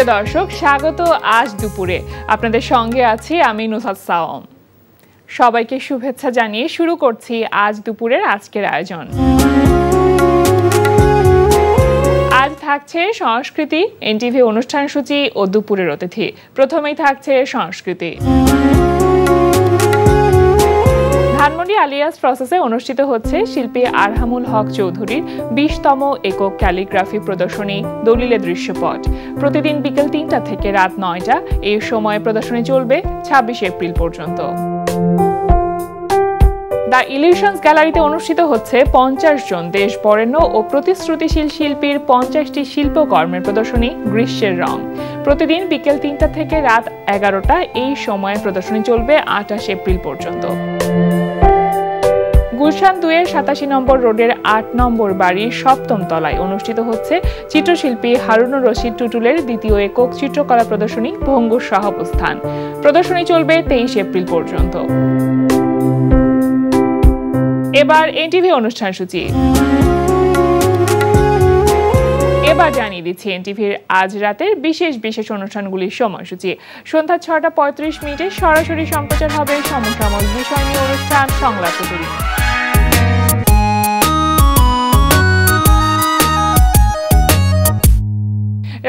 প্রিয় দর্শক, স্বাগত আজ দুপুরে। আপনাদের সঙ্গে আছি আমি নুসাত সাওম। সবাইকে শুভেচ্ছা জানিয়ে শুরু করছি আজ দুপুরের আজকের আয়োজন। আজ থাকছে সংস্কৃতি, এনটিভি অনুষ্ঠান সূচি ও দুপুরের অতিথি। প্রথমেই থাকছে সংস্কৃতি। ধানমন্ডি আলিয়াস প্রসেসে অনুষ্ঠিত হচ্ছে শিল্পী আরহামুল হক চৌধুরীর 20তম একক ক্যালিগ্রাফি প্রদর্শনী দলিলে দৃশ্যপট। প্রতিদিন বিকেল 3টা থেকে রাত 9টা এই সময় প্রদর্শনী চলবে 26 এপ্রিল পর্যন্ত। দ্য ইলিউশনস গ্যালারিতে অনুষ্ঠিত হচ্ছে 50 জন দেশ বরেণ্য ও প্রতিশ্রুতিশীল শিল্পীর 50টি শিল্পকর্মের প্রদর্শনী গ্রীষ্মের রং। প্রতিদিন বিকেল 3টা থেকে রাত 11টা এই সময়ে প্রদর্শনী চলবে 28 এপ্রিল পর্যন্ত। গুলশান 2-এর 87 নম্বর রোডের 8 নম্বর বাড়ির 7ম তলায় অনুষ্ঠিত হচ্ছে চিত্রশিল্পী হারুনুর রশিদ টুটুলের 2য় একক চিত্রকলা প্রদর্শনী ভঙ্গুর সহাবস্থান। প্রদর্শনী চলবে 23 এপ্রিল পর্যন্ত। এবার এনটিভি অনুষ্ঠান সূচি। এবার জানিয়ে দিচ্ছি এনটিভির আজ রাতের বিশেষ অনুষ্ঠানগুলির সময়সূচি। সন্ধ্যা 6:35 সরাসরি সম্প্রচার হবে সমসাময়িক বিষয় নিয়ে অনুষ্ঠান সংলাপ করি।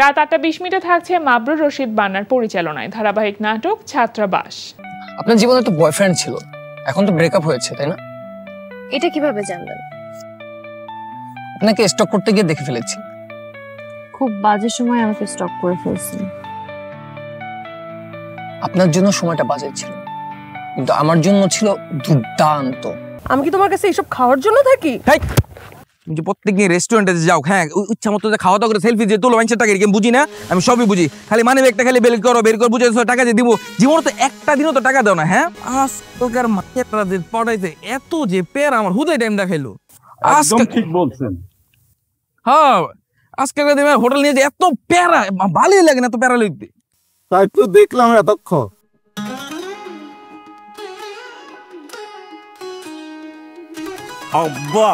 রাত 8:20 থাকছে মাবরুর রশিদ বান্নার পরিচালনায় ধারাবাহিক নাটক ছাত্রাবাস। আপনার জীবনে তো বয়ফ্রেন্ড ছিল, এখন তো ব্রেকআপ হয়েছে, তাই না? এটা কিভাবে জানলেন? আপনাকে স্টক করতে গিয়ে দেখে ফেলেছি। খুব বাজে সময় আমাকে স্টক করে ফেলছেন। আপনার জন্য সময়টা বাজে ছিল, কিন্তু আমার জন্য ছিল দুর্দান্ত। আমি কি তোমার কাছে এইসব খাওয়ার জন্য থাকি? তুমি যে প্রত্যেকদিন রেস্টুরেন্টে যাও, হ্যাঁ ইচ্ছা মতো খাওয়া দাওয়া করে সেলফি দিয়ে তোলো, মানুষের টাকা এরকম বুঝি না, আমি সবই বুঝি। খালি মানে একটা খালি বের করো বুঝে টাকা দিয়ে দিব, জীবনে তো একটা দিনও তো টাকা দাও না। হ্যাঁ আজকালকার মার্কেটরা যে পড়াইতে এত যে পেয়ার আমার হুদাই টাইম দেখাইলো। একদম ঠিক বলছেন। হ্যাঁ আজকালকার দিনে হোটেল নিয়ে যে এত প্যারা, ভালোই লাগে না এত প্যারা লিখতে। তাই তো দেখলাম এতক্ষণ। আব্বা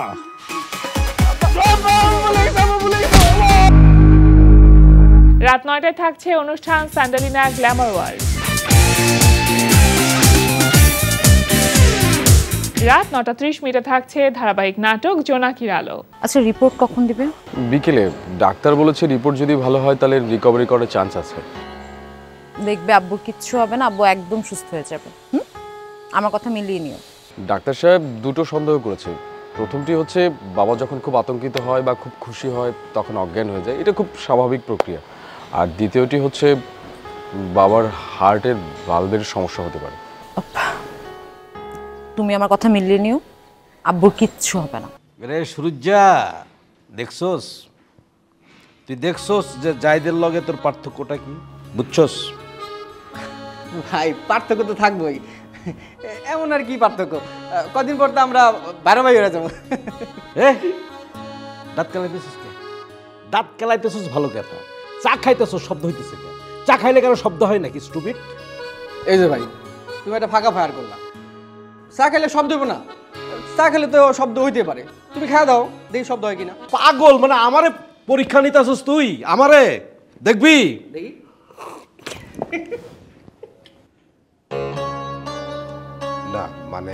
রাত 9টায় থাকছে অনুষ্ঠান স্যান্ডালিনা গ্ল্যামার ওয়ার্ল্ড। রাত 9:30 থাকছে ধারাবাহিক নাটক জোনাকির আলো। আচ্ছা, রিপোর্ট কখন দিবে? বিকেলে। ডাক্তার বলেছে রিপোর্ট যদি ভালো হয় তাহলে রিকভারি করার চান্স আছে। দেখবে আব্বুর কিচ্ছু হবে না, আব্বু একদম সুস্থ হয়ে যাবে। আমার কথা মিলিয়ে নিও। ডাক্তার সাহেব দুটো সন্দেহ করেছে। প্রথমটি হচ্ছে বাবা যখন খুব আতঙ্কিত হয় বা খুব খুশি হয় তখন অজ্ঞান হয়ে যায়, এটা খুব স্বাভাবিক প্রক্রিয়া। আর দ্বিতীয়টি হচ্ছে বাবার হার্টের ভালভের সমস্যা হতে পারে। তুমি আমার কথা মিলিয়ে নিও, আব্বুর কিচ্ছু হবে না। রে সুরুজ্জা, দেখছস তুই দেখছস যে জায়দের লগে তোর পার্থক্যটা কি বুঝছস? ভাই পার্থক্য তো থাকবোই, এমন আর কি পার্থক্য, কদিন পর তো আমরা 12 ভাই হয়ে যাবো। দাঁত কেলাইতেছিস কে? দাঁত কেলাইতেছিস ভালো কথা, চা খাইতেছিস শব্দ হইতেছে কে? চা খাইলে কেন শব্দ হয় নাকি স্টুপিড? এই যে ভাই তুমি একটা ফাঁকা ফায়ার করলা, চা খাইলে শব্দ হইব না? চা খেলে তো শব্দ হইতে পারে, তুমি খেয়ে দাও দেখি শব্দ হয় কিনা। পাগল, মানে আমারে পরীক্ষা নিতেছিস তুই? আমারে দেখবি? দেখি। না মানে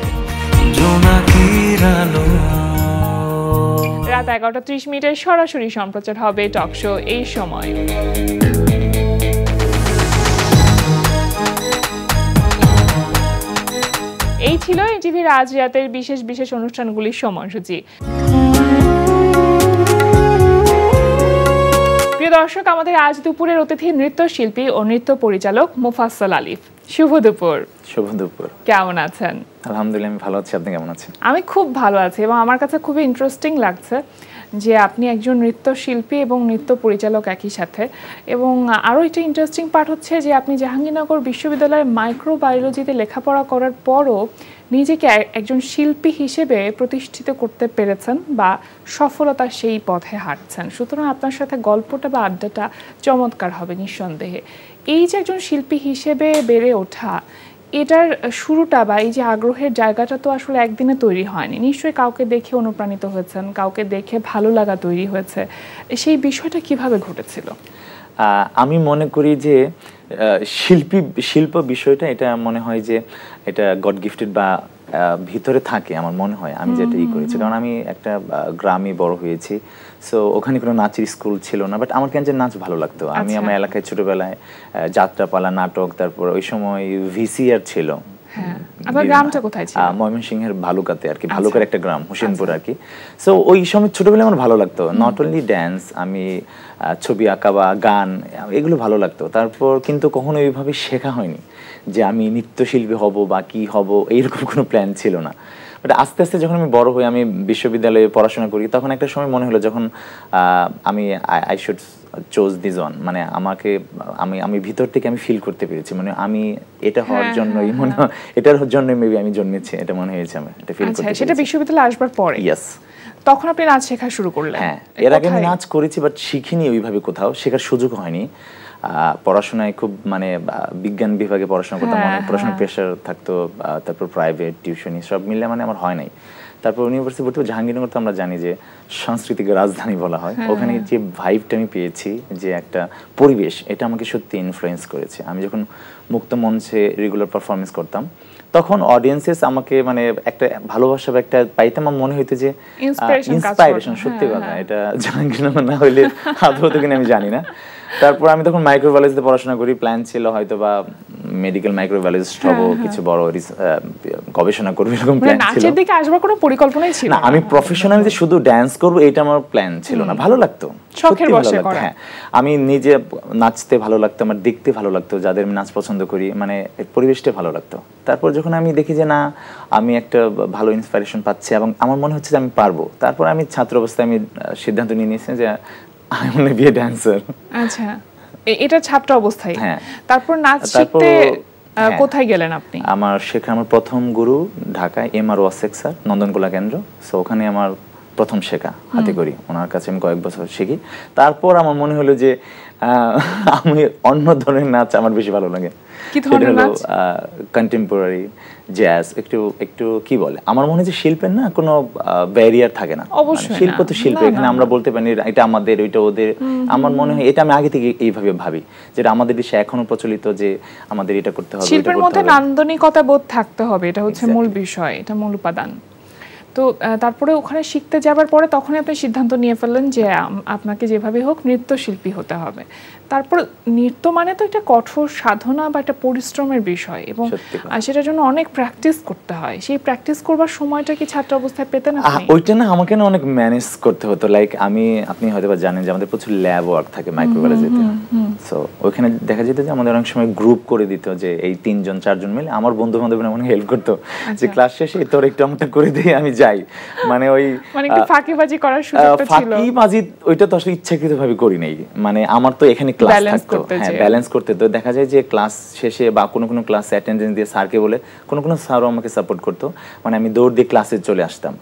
রাত 11:30 সরাসরি সম্প্রচার হবে টক শো এই সময়। এই ছিল এনটিভির আজ রাতের বিশেষ অনুষ্ঠানগুলির সময়সূচি। প্রিয় দর্শক, আমাদের আজ দুপুরের অতিথি নৃত্যশিল্পী ও নৃত্য পরিচালক মুফাসসাল আলিফ। শুভ দুপুর। শুভ দুপুর। কেমন আছেন? আলহামদুলিল্লাহ আমি ভালো আছি, আপনি কেমন আছেন? আমি খুব ভালো আছি এবং আমার কাছে খুবই ইন্টারেস্টিং লাগছে যে আপনি একজন নৃত্যশিল্পী এবং নৃত্য পরিচালক একই সাথে। এবং আরও একটা ইন্টারেস্টিং পার্ট হচ্ছে যে আপনি জাহাঙ্গীরনগর বিশ্ববিদ্যালয়ের মাইক্রোবায়োলজিতে লেখাপড়া করার পরও নিজেকে একজন শিল্পী হিসেবে প্রতিষ্ঠিত করতে পেরেছেন বা সফলতার সেই পথে হাঁটছেন। সুতরাং আপনার সাথে গল্পটা বা আড্ডাটা চমৎকার হবে নিঃসন্দেহে। এই যে একজন শিল্পী হিসেবে বেড়ে ওঠা, এটার শুরুটা বা এই যে আগ্রহের জায়গাটা তো আসলে একদিনে তৈরি হয়নি, নিশ্চয়ই কাউকে দেখে অনুপ্রাণিত হয়েছেন, কাউকে দেখে ভালো লাগা তৈরি হয়েছে। সেই বিষয়টা কিভাবে ঘটেছিল? আমি মনে করি যে শিল্প বিষয়টা এটা মনে হয় যে এটা গড গিফটেড বা ভিতরে থাকে আমার মনে হয়। আমি যেটা করেছি, কারণ আমি একটা গ্রামে বড় হয়েছি, সো ওখানে কোনো নাচের স্কুল ছিল না, বাট আমার কেন যে নাচ ভালো লাগতো। আমি আমার এলাকায় ছোটবেলায় যাত্রাপালা, নাটক, তারপর ওই সময় ভিসিআর ছিল। ময়মনসিংহের ভালুকাতে আর কি, ভালুকার একটা গ্রাম, হোসেনপুর আর কি। সো ওই সময় ছোটবেলায় আমার ভালো লাগতো, নট অনলি ড্যান্স, আমি ছবি আঁকা বা গান এগুলো ভালো লাগতো। তারপর কিন্তু কখনো এইভাবে শেখা হয়নি যে আমি নৃত্যশিল্পী হব বা কি হব, এইরকম কোনো প্ল্যান ছিল না। বাট আস্তে আস্তে যখন আমি বড় হই, আমি বিশ্ববিদ্যালয়ে পড়াশোনা করি, তখন একটা সময় মনে হলো যখন আমি I should choose this one, মানে আমাকে আমি ভিতর থেকে আমি ফিল করতে পেরেছি, মানে আমি এটা হওয়ার জন্যই মনে হয়, এটার জন্যই মেবি আমি জন্মেছি, এটা মনে হয়েছে আমার, এটা ফিল করতে পেরেছি। সেটা বিশ্ববিদ্যালয়ে আসবার পরে? ইয়েস। তখন আপনি নাচ শেখা শুরু করলেন? হ্যাঁ, এর আগে আমি নাচ করেছি, বাট শিখিনি ওইভাবে, কোথাও শেখার সুযোগ হয়নি। পড়াশোনায় খুব মানে বিজ্ঞান বিভাগে পড়াশোনা করতাম, অনেক পড়াশোনার প্রেশার থাকতো, তারপর প্রাইভেট টিউশনি সব মিলে মানে আমার হয় নাই। তারপর ইউনিভার্সিটি ভর্তি জাহাঙ্গীরনগর, তো আমরা জানি যে সাংস্কৃতিক রাজধানী বলা হয়, ওখানে যে ভাইবটা আমি পেয়েছি, যে একটা পরিবেশ, এটা আমাকে সত্যি ইনফ্লুয়েন্স করেছে। আমি যখন মুক্ত মঞ্চে রেগুলার পারফরমেন্স করতাম, তখন অডিয়েন্সেস আমাকে মানে একটা ভালোবাসা বা একটা পাইতাম, আমার মনে হইতো যে ইন্সপাইরেশন, সত্যি কথা, এটা জাহাঙ্গীরনগর না হইলে আদৌ হতো কিনা আমি জানি না। তারপর আমি তখন মাইক্রোবায়োলজিতে পড়াশোনা করি, প্ল্যান ছিল হয়তো বা মেডিকেল মাইক্রোবায়োলজিস্ট হব, কিছু বড় গবেষণা করব, এরকম প্ল্যান ছিল। নাচের দিকে আসবার কোনো পরিকল্পনাই ছিল না। আমি প্রফেশনালি যে শুধু ডান্স করব এটা আমার প্ল্যান ছিল না। ভালো লাগতো, শখের বশে করা। হ্যাঁ, আমি নিজে নাচতে ভালো লাগতো, আমার দেখতে ভালো লাগতো, যাদের আমি নাচ পছন্দ করি, মানে পরিবেশটা ভালো লাগতো। তারপর যখন আমি দেখি যে না, আমি একটা ভালো ইন্সপিরেশন পাচ্ছি এবং আমার মনে হচ্ছে যে আমি পারবো, তারপর আমি ছাত্র অবস্থায় আমি সিদ্ধান্ত নিয়ে নিয়েছি যে I want to be a dancer। আচ্ছা, এটা ছাত্র অবস্থায়। হ্যাঁ। তারপর নাচ শিখতে কোথায় গেলেন আপনি? আমার আমার প্রথম গুরু ঢাকায় MR ওয়াসেক স্যার, নন্দনকোলা কেন্দ্র। সো ওখানে আমার প্রথম শেখা হাতে করি, ওনার কাছে আমি কয়েক বছর শিখি। তারপর আমার মনে হলো যে আমি অন্য ধরনের নাচ আমার বেশি ভালো লাগে। কি ধরনের নাচ? কন্টেম্পোরারি, জ্যাজ, একটু কি বলে, আমার মনে হয় যে শিল্পের না কোনো ব্যারিয়ার থাকে না। শিল্প তো শিল্প, এখানে আমরা বলতে পারি এটা আমাদের, ওইটা ওদের। আমার মনে হয় এটা আমি আগে থেকে এইভাবে ভাবি, যেটা আমাদের দেশে এখনো প্রচলিত, যে আমাদের এটা করতে হবে। শিল্পের মধ্যে নান্দনিকতা বোধ থাকতে হবে, এটা হচ্ছে মূল বিষয়, এটা মূল উপাদান। তো তারপরে ওখানে শিখতে যাবার পরে তখনই আপনি সিদ্ধান্ত নিয়ে ফেললেন যে আপনাকে যেভাবে হোক নৃত্যশিল্পী হতে হবে। তারপর নৃত্য মানে তো একটা কঠোর সাধনা বা একটা পরিশ্রমের বিষয়, এবং সেটার জন্য অনেক প্র্যাকটিস করতে হয়। সেই প্র্যাকটিস করবার সময়টা কি ছাত্র অবস্থায় পেতেন আপনি? ওইটা না, আমাকে না অনেক ম্যানেজ করতে হতো। লাইক আপনি হয়তো বা জানেন যে আমাদের প্রচুর ল্যাব ওয়ার্ক থাকে মাইক্রোবায়োলজিতে। সো ওইখানে দেখা যেত যে আমাদের অনেক সময় গ্রুপ করে দিত, যে এই 3জন 4জন মিলে আমার বন্ধু বান্ধবরা অনেক হেল্প করতো, যে ক্লাস শেষে তোর একটু আমারটা করে দিয়ে আমি যাই। মানে ওই একটু ফাঁকিবাজি করার সুযোগটা ছিল। ফাঁকিবাজি ওইটা তো আসলে ইচ্ছাকৃতভাবে করি নাই, মানে আমার তো এখানে ক্লাস থাকতো, হ্যাঁ ব্যালেন্স করতে। তো দেখা যায় যে ক্লাস শেষে বা কোনো ক্লাসে অ্যাটেন্ডেন্স দিয়ে স্যারকে বলে, কোনো স্যারও আমাকে সাপোর্ট করতো, মানে আমি দৌড় দিয়ে ক্লাসে চলে আসতাম।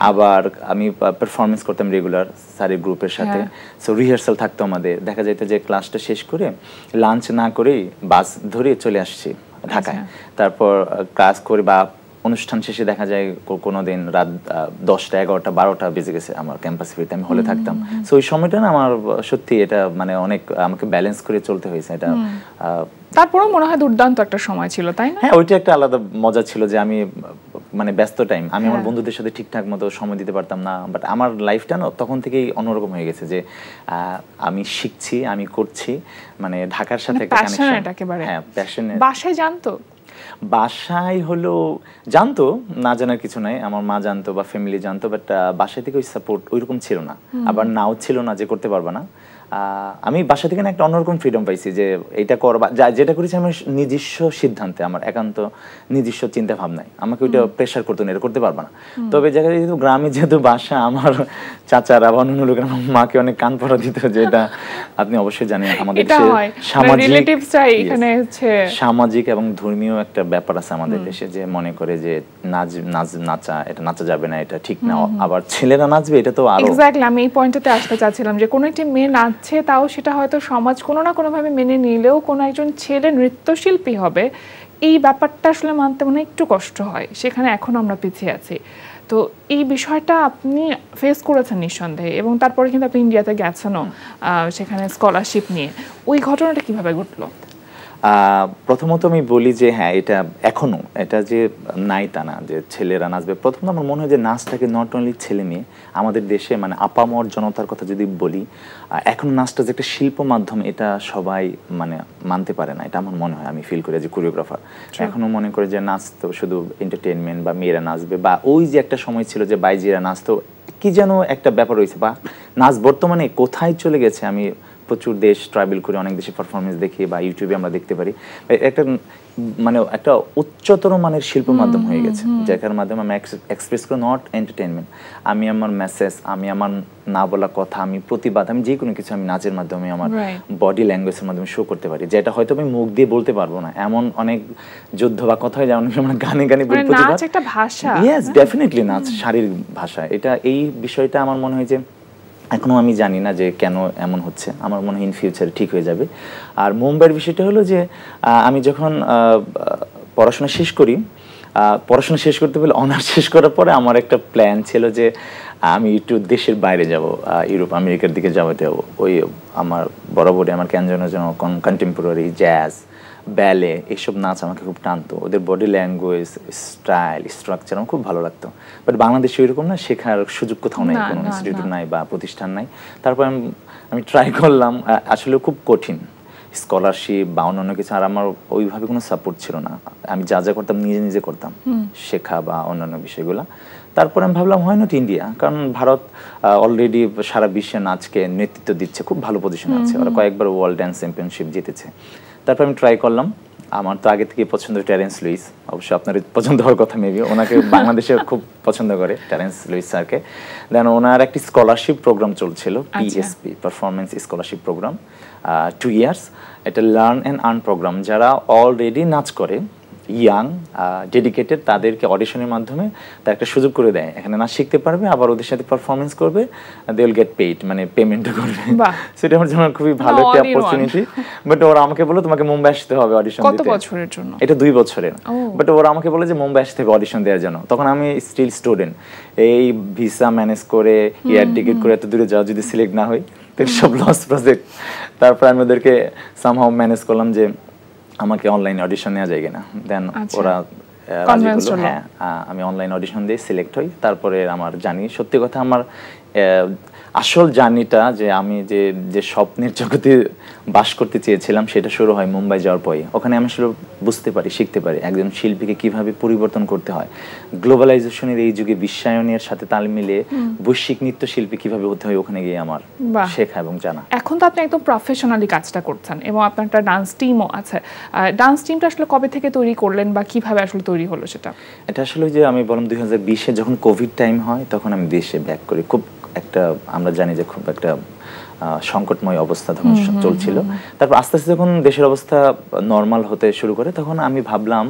আবার আমি পারফরমেন্স করতাম রেগুলার স্যারের গ্রুপের সাথে। সো রিহার্সাল থাকতো আমাদের। দেখা যেত যে ক্লাসটা শেষ করে লাঞ্চ না করেই বাস ধরে চলে আসছি ঢাকায়। তারপর ক্লাস করে বা অনুষ্ঠান শেষে দেখা যায় কোনো দিন রাত 10টা 11টা 12টা বেজে গেছে আমার ক্যাম্পাসে ফিরতে, আমি হলে থাকতাম। সো ওই সময়টা না আমার সত্যি এটা মানে অনেক আমাকে ব্যালেন্স করে চলতে হয়েছে। এটা তারপরেও মনে হয় দুর্দান্ত একটা সময় ছিল, তাই না? হ্যাঁ, ওইটা একটা আলাদা মজা ছিল যে আমি মানে ব্যস্ত টাইম, আমি আমার বন্ধুদের সাথে ঠিকঠাক মতো সময় দিতে পারতাম না। বাট আমার লাইফটা না তখন থেকেই অন্যরকম হয়ে গেছে, যে আমি শিখছি, আমি করছি, মানে ঢাকার সাথে একটা কানেকশন। হ্যাঁ, প্যাশনেট। বাসায় জানতো? বাসায় হলো জানতো, না জানার কিছু নাই, আমার মা জানতো বা ফ্যামিলি জানতো, বাট বাসায় থেকে ওই সাপোর্ট ওইরকম ছিল না, আবার নাও ছিল না যে করতে পারবা না। আমি বাসা থেকে একটা অন্যরকম ফ্রিডম পাইছি, যে এটা করবা, যেটা করেছি আমার নিজস্ব সিদ্ধান্তে, আমার একান্ত নিজস্ব চিন্তা ভাবনায়, আমাকে ওইটা প্রেশার করতো না, এটা করতে পারবা না। তবে জায়গায় যেহেতু গ্রামে যেহেতু বাসা, আমার চাচারা বা অন্য লোকের আমার মাকে অনেক কান পড়া দিত, যেটা আপনি অবশ্যই জানেন আমাদের সামাজিক এবং ধর্মীয় একটা ব্যাপার আছে আমাদের দেশে, যে মনে করে যে নাচা এটা নাচা যাবে না, এটা ঠিক না, আবার ছেলেরা নাচবে, এটা তো আরো। এক্স্যাক্টলি, আমি এই পয়েন্টটাতে আসতে চাচ্ছিলাম যে কোনো একটি মেয়ে নাচছে, তাও সেটা হয়তো সমাজ কোনো না কোনোভাবে মেনে নিলেও কোনো একজন ছেলে নৃত্যশিল্পী হবে, এই ব্যাপারটা আসলে মানতে মনে একটু কষ্ট হয়, সেখানে এখন আমরা পিছিয়ে আছি। তো এই বিষয়টা আপনি ফেস করেছেন নিঃসন্দেহে, এবং তারপরে কিন্তু আপনি ইন্ডিয়াতে গেছেনও সেখানে স্কলারশিপ নিয়ে। ওই ঘটনাটা কিভাবে ঘটলো? প্রথমত আমি বলি যে হ্যাঁ, এটা এখনো এটা যে নাই তা না যে ছেলেরা নাচবে। প্রথমত আমার মনে হয় যে নাচটাকে নট অনলি ছেলে মেয়ে, আমাদের দেশে মানে আপামর জনতার কথা যদি বলি, এখন নাচটা যে একটা শিল্প মাধ্যম এটা সবাই মানে মানতে পারে না, এটা আমার মনে হয়। আমি ফিল করি যে কোরিওগ্রাফার এখনো মনে করে যে নাচ তো শুধু এন্টারটেনমেন্ট বা মেয়েরা নাচবে, বা ওই যে একটা সময় ছিল যে বাইজিরা নাচতো, কি যেন একটা ব্যাপার রয়েছে। বা নাচ বর্তমানে কোথায় চলে গেছে, আমি প্রচুর দেশ ট্রাভেল করে অনেক দেশে পারফরমেন্স দেখি বা ইউটিউবে আমরা দেখতে পারি, একটা মানে একটা উচ্চতর মানের শিল্প মাধ্যম হয়ে গেছে, যার মাধ্যমে আমি এক্সপ্রেস করি নট এন্টারটেনমেন্ট, আমি আমার মেসেজ, আমি আমার না বলা কথা, আমি প্রতিবাদ, আমি যে কোনো কিছু আমি নাচের মাধ্যমে আমার বডি ল্যাঙ্গুয়েজের মাধ্যমে শো করতে পারি, যেটা হয়তো আমি মুখ দিয়ে বলতে পারবো না। এমন অনেক যুদ্ধ বা কথা হয় যেমন আমরা গানে গানে বলি প্রতিবাদ, নাচ একটা ভাষা। ইয়েস, ডেফিনেটলি নাচ শারীরিক ভাষা। এটা এই বিষয়টা আমার মনে হয় যে এখনও আমি জানি না যে কেন এমন হচ্ছে, আমার মনে হয় ইন ফিউচারে ঠিক হয়ে যাবে। আর মুম্বাইয়ের বিষয়টা হলো যে আমি যখন পড়াশোনা শেষ করি, পড়াশোনা শেষ করতে বলে অনার্স শেষ করার পরে আমার একটা প্ল্যান ছিল যে আমি একটু দেশের বাইরে যাব, ইউরোপ আমেরিকার দিকে যাওয়াতে যাব। ওই আমার বরাবরই আমার কেন যেন কন্টেম্পোরারি, জ্যাজ, ব্যালে এইসব নাচ আমাকে খুব টানতো, ওদের বডি ল্যাঙ্গুয়েজ, স্টাইল, স্ট্রাকচার আমার খুব ভালো লাগতো। বাট বাংলাদেশে ওইরকম না, শেখার সুযোগ কোথাও নাই, কোনো ইনস্টিটিউট নাই বা প্রতিষ্ঠান নাই। তারপর আমি ট্রাই করলাম, আসলে খুব কঠিন, স্কলারশিপ বা অন্যান্য কিছু, আর আমার ওইভাবে কোনো সাপোর্ট ছিল না। আমি যা যা করতাম নিজে নিজে করতাম, শেখা বা অন্যান্য বিষয়গুলো। তারপরে আমি ভাবলাম হয় নট ইন্ডিয়া, কারণ ভারত অলরেডি সারা বিশ্বে নাচকে নেতৃত্ব দিচ্ছে, খুব ভালো পজিশনে আছে, ওরা কয়েকবার ওয়ার্ল্ড ড্যান্স চ্যাম্পিয়নশিপ জিতেছে। তারপর আমি ট্রাই করলাম, আমার তো আগে থেকে পছন্দ টেরেন্স লুইস, অবশ্যই আপনার পছন্দ হওয়ার কথা মেবি, ওনাকে বাংলাদেশে খুব পছন্দ করে টেরেন্স লুইস স্যারকে। দেন ওনার একটি স্কলারশিপ প্রোগ্রাম চলছিল, PSP, performance scholarship programme, 2 years. এটা লার্ন অ্যান্ড আর্ন প্রোগ্রাম, যারা অলরেডি নাচ করে, ইয়াং, ডেডিকেটেড, তাদেরকে অডিশনের মাধ্যমে তার একটা সুযোগ করে দেয়, এখানে নাচ শিখতে পারবে, আবার ওদের সাথে পারফরমেন্স করবে, দে উইল গেট পেইড, মানে পেমেন্টও করবে। সেটা আমার জন্য খুবই ভালো একটা অপরচুনিটি। বাট ওরা আমাকে বললো তোমাকে মুম্বাই আসতে হবে অডিশন দিতে। কত বছরের জন্য? এটা 2 বছরের। বাট ওরা আমাকে বলে যে মুম্বাই আসতে হবে অডিশন দেওয়ার জন্য। তখন আমি স্টিল স্টুডেন্ট, এই ভিসা ম্যানেজ করে, এয়ার টিকিট করে এত দূরে যাওয়া, যদি সিলেক্ট না হই তো সব লস প্রজেক্ট। তারপর আমি ওদেরকে সামহাও ম্যানেজ করলাম যে আমাকে অনলাইন অডিশন নেওয়া যায় কিনা। দেন ওরা হ্যাঁ, আমি অনলাইন অডিশন দিয়ে সিলেক্ট হই। তারপরে আমার জানি, সত্যি কথা আমার আসল জার্নিটা যে আমি যে স্বপ্নের জগতে বাস করতে চেয়েছিলাম সেটা শুরু হয় মুম্বাই যাওয়ার পরে। ওখানে আমি আসলে বুঝতে পারি, শিখতে পারি একজন শিল্পীকে কিভাবে পরিবর্তন করতে হয়, গ্লোবালাইজেশনের এই যুগে বিশ্বায়নের সাথে তাল মিলিয়ে বৈশ্বিক নৃত্যশিল্পী কিভাবে হতে হয়, ওখানে গিয়ে আমার শেখা এবং জানা। এখন তো আপনি একদম প্রফেশনালি কাজটা করছেন এবং আপনার একটা ডান্স টিমও আছে। ডান্স টিমটা আসলে কবে থেকে তৈরি করলেন বা কিভাবে আসলে তৈরি হলো সেটা? এটা আসলে যে আমি বললাম 2020-এ যখন কোভিড টাইম হয় তখন আমি দেশে ব্যাক করি। খুব একটা আমরা জানি যে খুব একটা সংকটময় অবস্থা তখন চলছিল। তারপর আস্তে আস্তে যখন দেশের অবস্থা নর্মাল হতে শুরু করে তখন আমি ভাবলাম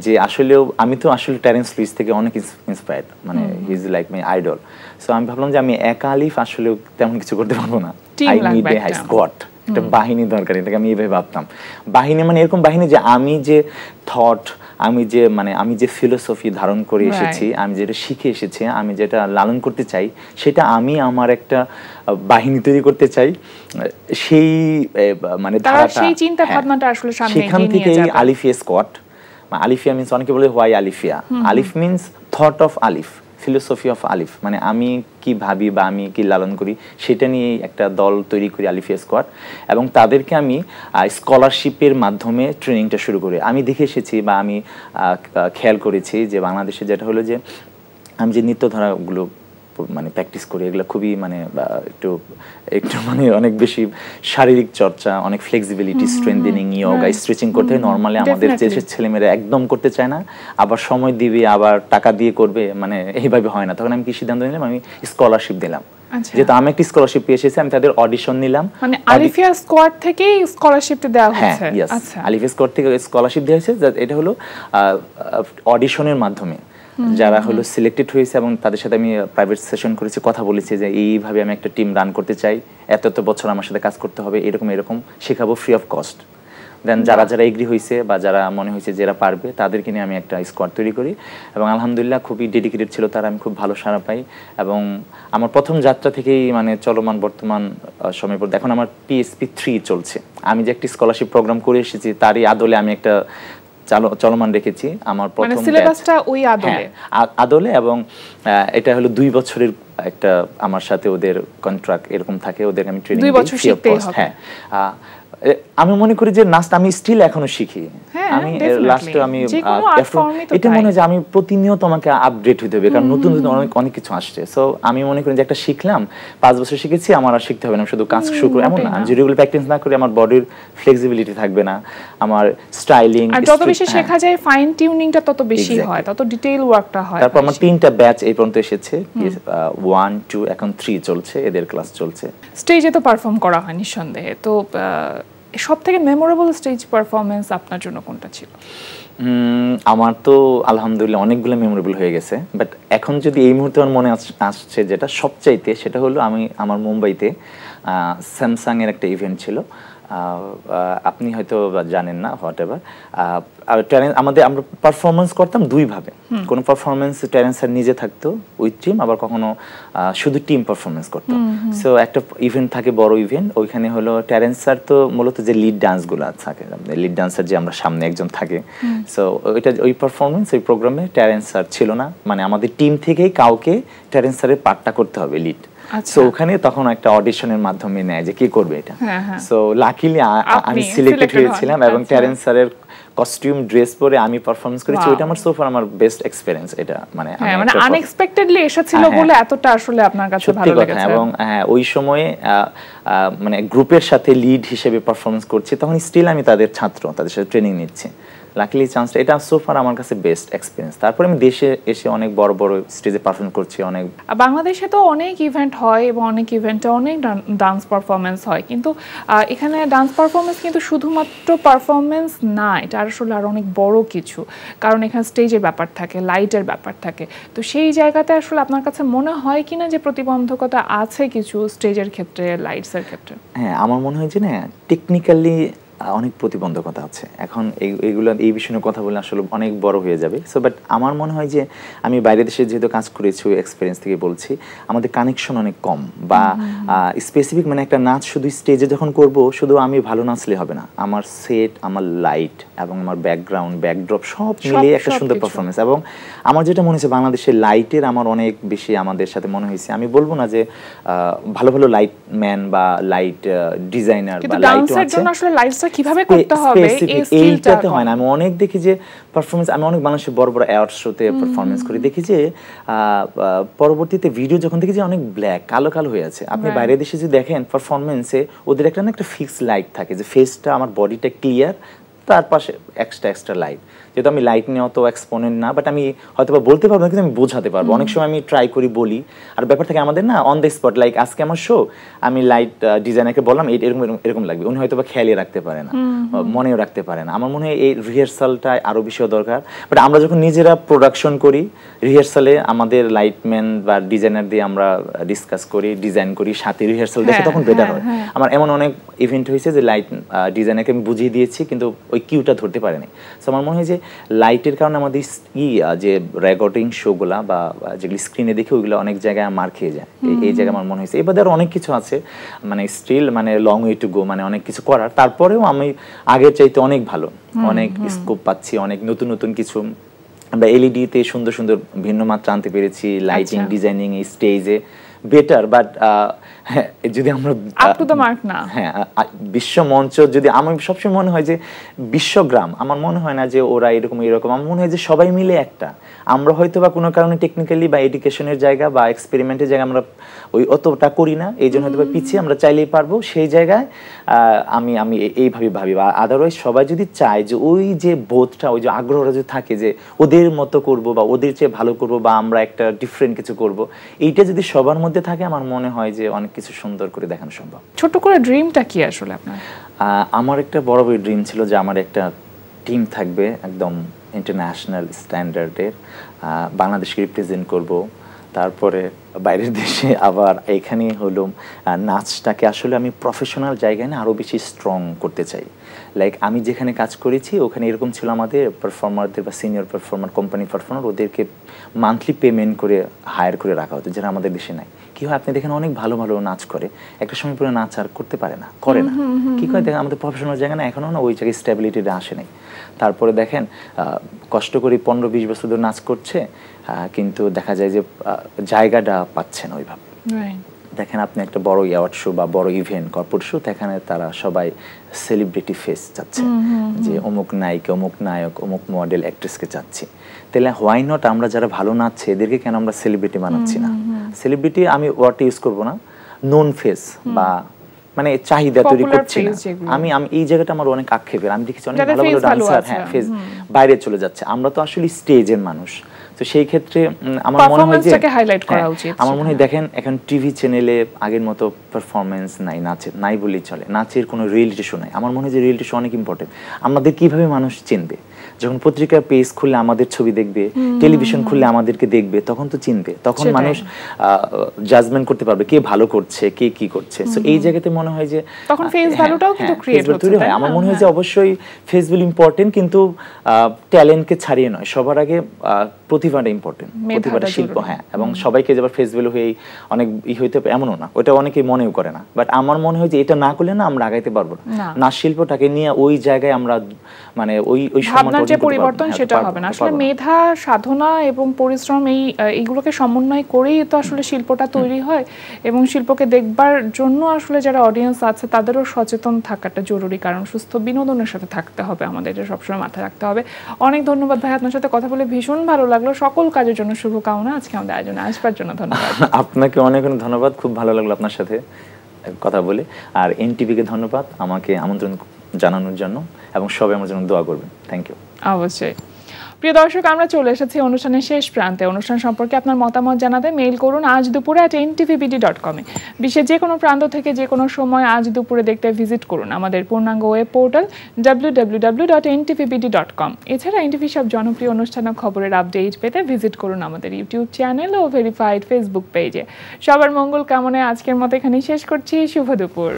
যে আসলেও আমি তো আসলে টেরেন্স লুইস থেকে অনেক ইন্সপায়ার্ড, মানে he is like my idol. So আমি ভাবলাম যে আমি একা আলিফ আসলে তেমন কিছু করতে পারবো না, আই নিড এ স্কোয়াড, একটা বাহিনী দরকার। এটাকে আমি এইভাবে ভাবতাম, বাহিনী মানে এরকম বাহিনী যে আমি যে থট, আমি যে ফিলোসফি ধারণ করে এসেছি, আমি যেটা শিখে এসেছি, আমি যেটা লালন করতে চাই, সেটা আমি আমার একটা বাহিনী তৈরি করতে চাই। সেই মানে ধারাটা, সেই চিন্তা ভাবনাটা আসলে সামনে সেখান থেকে আলিফিয়া স্কোয়াড। আলিফিয়া মিন্স, অনেকে বলে why আলিফিয়া। Alif means thought of Alif, philosophy of আলিফ, মানে আমি কি ভাবি বা আমি কি লালন করি সেটা নিয়ে একটা দল তৈরি করি, আলিফিয়া স্কোয়াড। এবং তাদেরকে আমি স্কলারশিপের মাধ্যমে ট্রেনিংটা শুরু করি। আমি দেখে এসেছি বা আমি খেয়াল করেছি যে বাংলাদেশে যেটা হলো যে আমি যে নৃত্যধারাগুলো মানে প্র্যাকটিস করি এগুলো খুবই মানে একটু মানে অনেক বেশি শারীরিক চর্চা, অনেক ফ্লেক্সিবিলিটি, স্ট্রেংথেনিং, ইয়োগা, স্ট্রেচিং করতে হয়। নর্মালি আমাদের দেশের ছেলেমেয়েরা একদম করতে চায় না, আবার সময় দিবে, আবার টাকা দিয়ে করবে, মানে এইভাবে হয় না। তখন আমি কি সিদ্ধান্ত নিলাম, আমি স্কলারশিপ দিলাম। যেহেতু আমি একটা স্কলারশিপ পেয়ে এসেছি, আমি তাদের অডিশন নিলাম। মানে আলিফিয়া স্কোয়াড থেকেই স্কলারশিপটা দেওয়া হয়েছে? আচ্ছা, আলিফিয়া স্কোয়াড থেকে স্কলারশিপ দেওয়া হয়েছে। এটা হলো অডিশনের মাধ্যমে যারা হলো সিলেক্টেড হয়েছে এবং তাদের সাথে আমি প্রাইভেট সেশন করেছি, কথা বলেছি যে এইভাবে আমি একটা টিম রান করতে চাই, এত বছর আমার সাথে কাজ করতে হবে, এরকম শেখাবো ফ্রি অফ কস্ট। দেন যারা যারা এগ্রি হয়েছে বা যারা মনে হয়েছে যারা পারবে তাদেরকে নিয়ে আমি একটা স্কোয়াড তৈরি করি এবং আলহামদুলিল্লাহ খুবই ডেডিকেটেড ছিল তারা, আমি খুব ভালো সাড়া পাই এবং আমার প্রথম যাত্রা থেকেই মানে চলমান বর্তমান সময় পর্যন্ত এখন আমার PSP 3 চলছে। আমি যে একটা স্কলারশিপ প্রোগ্রাম করে এসেছি তারই আদলে আমি একটা চলমান রেখেছি আমার প্রথম সিলেবাসটা ওই আদলে এবং এটা হলো 2 বছরের একটা আমার সাথে ওদের কন্ট্রাক্ট এরকম থাকে, ওদের আমি ট্রেনিং 2 বছর শিখতে হবে। হ্যাঁ আমি মনে করি যে নাচটা আমি স্টিল এখনো শিখি। আমি লাস্টে আমি এটা মনে হয় যে আমি প্রতিনিয়ত আমাকে আপডেট হতে হবে কারণ নতুন নতুন অনেক কিছু আসছে। সো আমি মনে করি যে একটা শিখলাম 5 বছর শিখেছি আমার আর শিখতে হবে না, শুধু কাজ শুরু করে এমন না। আমি যদি রেগুলার প্র্যাকটিস না করি আমার বডির ফ্লেক্সিবিলিটি থাকবে না, আমার স্টাইলিং আর যত বেশি শেখা যায় ফাইন টিউনিংটা তত বেশি হয়, তত ডিটেইল ওয়ার্কটা হয়। তারপর আমার 3টা ব্যাচ এই পর্যন্ত এসেছে, 1 2 এখন 3 চলছে, এদের ক্লাস চলছে। স্টেজে তো পারফর্ম করা হয় নিঃসন্দেহে, তো সবথেকে মেমোরেবল স্টেজ পারফরম্যান্স আপনার জন্য কোনটা ছিল? আমার তো আলহামদুলিল্লাহ অনেকগুলো মেমোরেবল হয়ে গেছে, বাট এখন যদি এই মুহূর্তে আমার মনে আসছে যেটা সবচাইতে সেটা হলো আমার মুম্বাইতে স্যামসাং এর একটা ইভেন্ট ছিল, আপনি হয়তো জানেন না হোয়াট এভার। আমরা পারফরমেন্স করতাম 2 ভাবে, কোনো পারফরমেন্স ট্যালেন্ট স্যার নিজে থাকতো উইথ টিম, আবার কখনো শুধু টিম পারফরমেন্স করতো। সো একটা ইভেন্ট থাকে বড় ইভেন্ট, ওইখানে হলো ট্যালেন্ট স্যার তো মূলত যে লিড ডান্সগুলো থাকে, লিড ডান্সার যে আমরা সামনে একজন থাকে, সো ওই পারফরমেন্স ওই প্রোগ্রামে ট্যালেন্ট স্যার ছিল না, মানে আমাদের টিম থেকেই কাউকে ট্যালেন্ট স্যারের পার্টটা করতে হবে লিড। সো ওখানে তখন একটা অডিশনের মাধ্যমে নেয় যে কি করবে এটা। সো লাকিলি আমি সিলেক্টেড হয়েছিলাম এবং ট্যালেন্ট স্যারের কস্টিউম ড্রেস পরে আমি পারফরম্যান্স করেছি। ওটা আমার সোফার আমার বেস্ট এক্সপেরিয়েন্স। এটা মানে আনএক্সপেক্টেডলি এসেছিল বলে এতটা আসলে আপনার কাছে ভালো লেগেছে। এবং ওই সময়ে মানে গ্রুপের সাথে লিড হিসেবে পারফরম্যান্স করছি, তখন স্টিল আমি তাদের ছাত্র, তাদের সাথে ট্রেনিং নিচ্ছি। লাকিলি চান্সটা এটা সোফার আমার কাছে বেস্ট এক্সপেরিয়েন্স। তারপরে আমি দেশে এসে অনেক বড় বড় স্টেজে পারফর্ম করছি। অনেক বাংলাদেশে তো অনেক ইভেন্ট হয় এবং অনেক ইভেন্টে অনেক ডান্স পারফরমেন্স হয়, কিন্তু এখানে ডান্স পারফরমেন্স কিন্তু শুধুমাত্র পারফরমেন্স না, এটা আসলে আর অনেক বড় কিছু, কারণ এখানে স্টেজের ব্যাপার থাকে, লাইটের ব্যাপার থাকে। তো সেই জায়গাতে আসলে আপনার কাছে মনে হয় কিনা যে প্রতিবন্ধকতা আছে কিছু স্টেজের ক্ষেত্রে, লাইটসের ক্ষেত্রে? হ্যাঁ, আমার মনে হয় যে না, টেকনিক্যালি অনেক প্রতিবন্ধকতা আছে। এখন এইগুলো এই বিষয়ে কথা বলে আসলে অনেক বড় হয়ে যাবে। সো বাট আমার মনে হয় যে আমি বাইরে দেশে যেহেতু কাজ করেছি, ওই এক্সপিরিয়েন্স থেকে বলছি, আমাদের কানেকশন অনেক কম, বা স্পেসিফিক মানে একটা নাচ শুধু স্টেজে যখন করব শুধু আমি ভালো নাচলে হবে না, আমার সেট, আমার লাইট এবং আমার ব্যাকগ্রাউন্ড, ব্যাকড্রপ সব মিলিয়ে একটা সুন্দর পারফরমেন্স। এবং আমার যেটা মনে হয়েছে বাংলাদেশের লাইটের আমার অনেক বেশি আমাদের সাথে মনে হয়েছে, আমি বলবো না যে ভালো ভালো লাইট ম্যান বা লাইট ডিজাইনার বা লাইটও আছে, কিভাবে করতে হবে এইটাতে হয় না। আমি অনেক দেখি যে পারফরমেন্স, আমি অনেক বাংলাদেশের বড় বড় অ্যাওয়ার্ড শোতে পারফরমেন্স করি, দেখি যে পরবর্তীতে ভিডিও যখন দেখি যে অনেক ব্ল্যাক, কালো কালো হয়ে আছে। আপনি বাইরের দেশে যদি দেখেন পারফরমেন্সে ওদের একটা ফিক্স লাইট থাকে, যে ফেসটা আমার বডিটা ক্লিয়ার, তার পাশে এক্সট্রা লাইট। যেহেতু আমি লাইট নিয়ে অত এক্সপোনেন্ট না, বাট আমি হয়তো বলতে পারবো না, কিন্তু আমি বোঝাতে পারবো। অনেক সময় আমি ট্রাই করি, বলি। আর ব্যাপার থাকে আমাদের না অন দ্য স্পট, লাইক আজকে আমার শো, আমি লাইট ডিজাইনারকে বললাম এরকম লাগবে, উনি হয়তো বা খেয়ালই রাখতে পারে না, মনেও রাখতে পারে না। আমার মনে হয় এই রিহার্সালটা আরও বেশিও দরকার। বাট আমরা যখন নিজেরা প্রোডাকশন করি, রিহার্সালে আমাদের লাইটম্যান বা ডিজাইনার দিয়ে আমরা ডিসকাস করি, ডিজাইন করি, সাথে রিহার্সাল দেখে তখন বেটার হয়। আমার এমন অনেক ইভেন্ট হয়েছে যে লাইট ডিজাইনারকে আমি বুঝিয়ে দিয়েছি কিন্তু ওই কিউটা ধরতে পারেনি। সো আমার মনে হয় যে লাইটের কারণে আমাদের যে রেকর্ডিং শোগুলা বা যেগুলি স্ক্রিনে দেখে ওইগুলো অনেক জায়গায় মার খেয়ে যায়। এই জায়গায় আমার মনে হয়েছে। এবার আরও অনেক কিছু আছে, মানে স্টিল মানে লং ওয়ে টু গো, মানে অনেক কিছু করার। তারপরেও আমি আগের চাইতে অনেক ভালো, অনেক স্কোপ পাচ্ছি, অনেক নতুন নতুন কিছু আমরা এলইডিতে সুন্দর সুন্দর ভিন্ন মাত্রা আনতে পেরেছি, লাইটিং, ডিজাইনিং, স্টেজে বেটার। বাট যদি আমরা হ্যাঁ বিশ্ব মঞ্চ, যদি আমার সবসময় মনে হয় যে বিশ্বগ্রাম, আমার মনে হয় না যে ওরা এরকম। আমার মনে হয় যে সবাই মিলে একটা, আমরা হয়তো বা কোনো কারণে টেকনিক্যালি বা এডুকেশনের জায়গা বা এক্সপেরিমেন্টের জায়গা আমরা ওই অতটা করি না, এই জন্য হয়তো বা পিছিয়ে, আমরা চাইলেই পারবো। সেই জায়গায় আমি এইভাবে ভাবি। বা আদারওয়াইজ সবাই যদি চায় যে ওই যে বোধটা, ওই যে আগ্রহটা যদি থাকে যে ওদের মতো করব বা ওদের চেয়ে ভালো করব বা আমরা একটা ডিফারেন্ট কিছু করব, এইটা যদি সবার মধ্যে থাকে, আমার মনে হয় যে অনেক কিছু সুন্দর করে দেখানো সম্ভব। ছোট করে ড্রিমটা কি আসলে আপনার? আমার একটা বড় ড্রিম ছিল যে আমার একটা টিম থাকবে একদম ইন্টারন্যাশনাল স্ট্যান্ডার্ডের, বাংলাদেশকে রিপ্রেজেন্ট করব, তারপরে বাইরের দেশে, আবার এখানে হলো নাচটাকে আসলে আমি প্রফেশনাল জায়গায় না আরও বেশি স্ট্রং করতে চাই। লাইক আমি যেখানে কাজ করেছি ওখানে এরকম ছিল, আমাদের পারফর্মারদের বা সিনিয়র পারফর্মার, কোম্পানি পারফর্মার, ওদেরকে মান্থলি পেমেন্ট করে হায়ার করে রাখা হতো, যেটা আমাদের দেশে নাই। কি হয়, আপনি দেখেন অনেক ভালো ভালো নাচ করে, একটা সময় পরে নাচ আর করতে পারে না, করে না। কি হয় দেখেন আমাদের প্রফেশনাল জায়গা না, এখনও না ওই জায়গায় স্টেবিলিটিটা আসে নাই। তারপরে দেখেন কষ্ট করে 15-20 বছর ধরে নাচ করছে, কিন্তু দেখা যায় যে জায়গাটা পাচ্ছে না ওইভাবে। দেখেন আপনি একটা বড় অ্যাওয়ার্ড শো বা বড় ইভেন্ট, কর্পোরেট শো, এখানে তারা সবাই সেলিব্রিটি ফেস চাচ্ছে, যে অমুক নায়িকা, অমুক নায়ক, অমুক মডেল, অ্যাক্ট্রেসকে চাচ্ছি। তাহলে হোয়াই নট আমরা যারা ভালো নাচছে এদেরকে কেন আমরা সেলিব্রিটি বানাচ্ছি না? সেলিব্রিটি আমি ওয়ার্ডটা ইউজ করবো না, নোন ফেস বা মানে চাহিদা তৈরি করছি না। আমি এই জায়গাটা আমার অনেক আক্ষেপের। আমি দেখেছি অনেক ভালো ভালো ডান্সার ফেস বাইরে চলে যাচ্ছে। আমরা তো আসলে স্টেজের মানুষ, তো সেই ক্ষেত্রে আমার মনে হয় যে আমার মনে হয় দেখেন এখন টিভি চ্যানেলে আগের মতো পারফরমেন্স নাই, নাই বললেই চলে। নাচের কোনো রিয়েলিটি শো নাই। আমার মনে হয় যে রিয়েলিটি শো অনেক ইম্পর্টেন্ট। আমাদের কিভাবে মানুষ চিনবে? যখন পত্রিকার পেজ খুললে আমাদের ছবি দেখবে, টেলিভিশন খুললে আমাদেরকে দেখবে, তখন তো চিনবে, তখন মানুষ জাজমেন্ট করতে পারবে কে ভালো করছে, কে কি করছে। সো এই জায়গাতে মনে হয় যে তখন ফেস ভ্যালুটাও কিন্তু ক্রিয়েট হচ্ছে। আমার মনে হয় যে অবশ্যই ফেস ভ্যালু ইম্পর্টেন্ট, কিন্তু ট্যালেন্টকে ছাড়িয়ে নয়। সবার আগে প্রতিভাটা ইম্পর্টেন্ট, প্রতিভাটা শিল্প, হ্যাঁ। এবং সবাইকে যে ফেস ভ্যালু হয়ে অনেক হইতে এমনও না, ওটা অনেকেই মনেও করে না। বাট আমার মনে হয় যে এটা না করলে না আমরা আগাইতে পারবো না। নাচ শিল্পটাকে নিয়ে ওই জায়গায় আমরা মানে ওই ভাবনার যে পরিবর্তন সেটা হবে না। আসলে মেধা, সাধনা এবং পরিশ্রম এইগুলোকে সমন্বয় করেই তো আসলে শিল্পটা তৈরি হয়। এবং শিল্পকে দেখবার জন্য আসলে যারা অডিয়েন্স আছে তাদেরও সচেতন থাকাটা জরুরি, কারণ সুস্থ বিনোদনের সাথে থাকতে হবে আমাদের, এটা সবসময় মাথায় রাখতে হবে। অনেক ধন্যবাদ ভাই, আপনার সাথে কথা বলে ভীষণ ভালো লাগলো। সকল কাজের জন্য শুভকামনা। আজকে আমাদের আয়োজনে আসবার জন্য ধন্যবাদ। আপনাকে অনেক অনেক ধন্যবাদ, খুব ভালো লাগলো আপনার সাথে কথা বলে। আর এনটিভিকে ধন্যবাদ আমাকে আমন্ত্রণ জানানোর জন্য, এবং সবাই আমার জন্য দোয়া করবেন। Thank you. অবশ্যই। প্রিয় দর্শক, আমরা চলে এসেছি অনুষ্ঠানের শেষ প্রান্তে। অনুষ্ঠান সম্পর্কে আপনার মতামত জানাতে মেইল করুন আজ দুপুরে @ntvbd.com-এ। বিশ্বের যে কোনো প্রান্ত থেকে যে কোনো সময় আজ দুপুরে দেখতে ভিজিট করুন আমাদের পূর্ণাঙ্গ ওয়েব পোর্টাল www.ntvbd.com। এছাড়া এনটিভি সব জনপ্রিয় অনুষ্ঠান ও খবরের আপডেট পেতে ভিজিট করুন আমাদের ইউটিউব চ্যানেল ও ভেরিফাইড ফেসবুক পেজে। সবার মঙ্গল কামনায় আজকের মতো এখানেই শেষ করছি। শুভ দুপুর।